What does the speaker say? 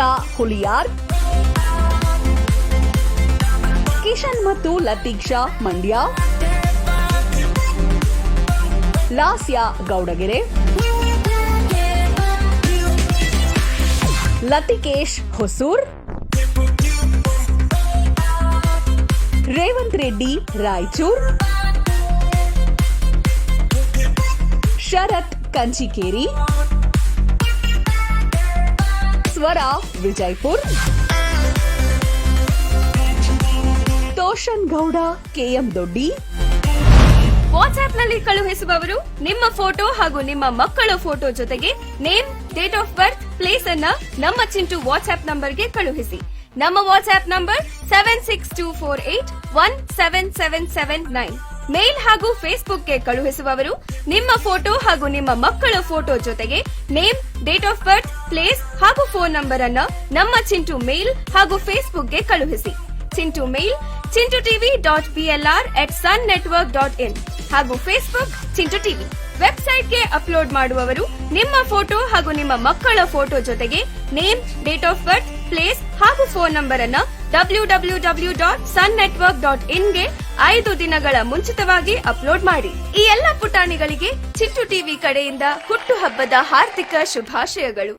ರಾಧಿಕಾ ಹುಲಿಯಾರ್, ಕಿಶನ್ ಮತ್ತು ಲತೀಕ್ಷಾ ಮಂಡ್ಯ, ಲಾಸ್ಯಾ ಗೌಡಗೆರೆ, ಲತಿಕೇಶ್ ಹೊಸೂರ್, ರೇವಂತ್ ರೆಡ್ಡಿ ರಾಯಚೂರ್, ಶರತ್ ಕಂಚಿಕೇರಿ, ಸ್ವರ ವಿಜಯಪುರ್, ತೋಷನ್ ಗೌಡ ಕೆಎಂ ದೊಡ್ಡಿ. ವಾಟ್ಸ್ಆಪ್ನಲ್ಲಿ ಕಳುಹಿಸುವವರು ನಿಮ್ಮ ಫೋಟೋ ಹಾಗೂ ನಿಮ್ಮ ಮಕ್ಕಳ ಫೋಟೋ ಜೊತೆಗೆ name, date of birth, place ಅನ್ನ ನಮ್ಮ ಚಿಂಟು ವಾಟ್ಸ್ಆಪ್ ನಂಬರ್ಗೆ ಕಳುಹಿಸಿ. ನಮ್ಮ ವಾಟ್ಸ್ಆಪ್ ನಂಬರ್ 7624817779. ಮೇಲ್ ಹಾಗೂ ಫೇಸ್ಬುಕ್ಗೆ ಕಳುಹಿಸುವವರು ನಿಮ್ಮ ಫೋಟೋ ಹಾಗೂ ನಿಮ್ಮ ಮಕ್ಕಳ ಫೋಟೋ ಜೊತೆಗೆ name, date of birth, place ಹಾಗೂ ಫೋನ್ ನಂಬರ್ ಅನ್ನ ನಮ್ಮ ಚಿಂಟು ಮೇಲ್ ಹಾಗೂ ಫೇಸ್ಬುಕ್ಗೆ ಕಳುಹಿಸಿ. ಚಿಂಟು ಮೇಲ್ chintuTV.plr@sunnetwork.in ಹಾಗೂ ಫೇಸ್ಬುಕ್ ಚಿಂಟು ಟಿವಿ. ವೆಬ್ಸೈಟ್ಗೆ ಅಪ್ಲೋಡ್ ಮಾಡುವವರು ನಿಮ್ಮ ಫೋಟೋ ಹಾಗೂ ನಿಮ್ಮ ಮಕ್ಕಳ ಫೋಟೋ ಜೊತೆಗೆ name, date of birth, place ಹಾಗೂ ಫೋನ್ ನಂಬರ್ ಅನ್ನ www.sunnetwork.in ಗೆ 5 ದಿನಗಳ ಮುಂಚಿತವಾಗಿ ಅಪ್ಲೋಡ್ ಮಾಡಿ. ಈ ಎಲ್ಲ ಪುಟಾಣಿಗಳಿಗೆ ಚಿಂಟು ಟಿವಿ ಕಡೆಯಿಂದ ಹುಟ್ಟುಹಬ್ಬದ ಹಾರ್ದಿಕ ಶುಭಾಶಯಗಳು.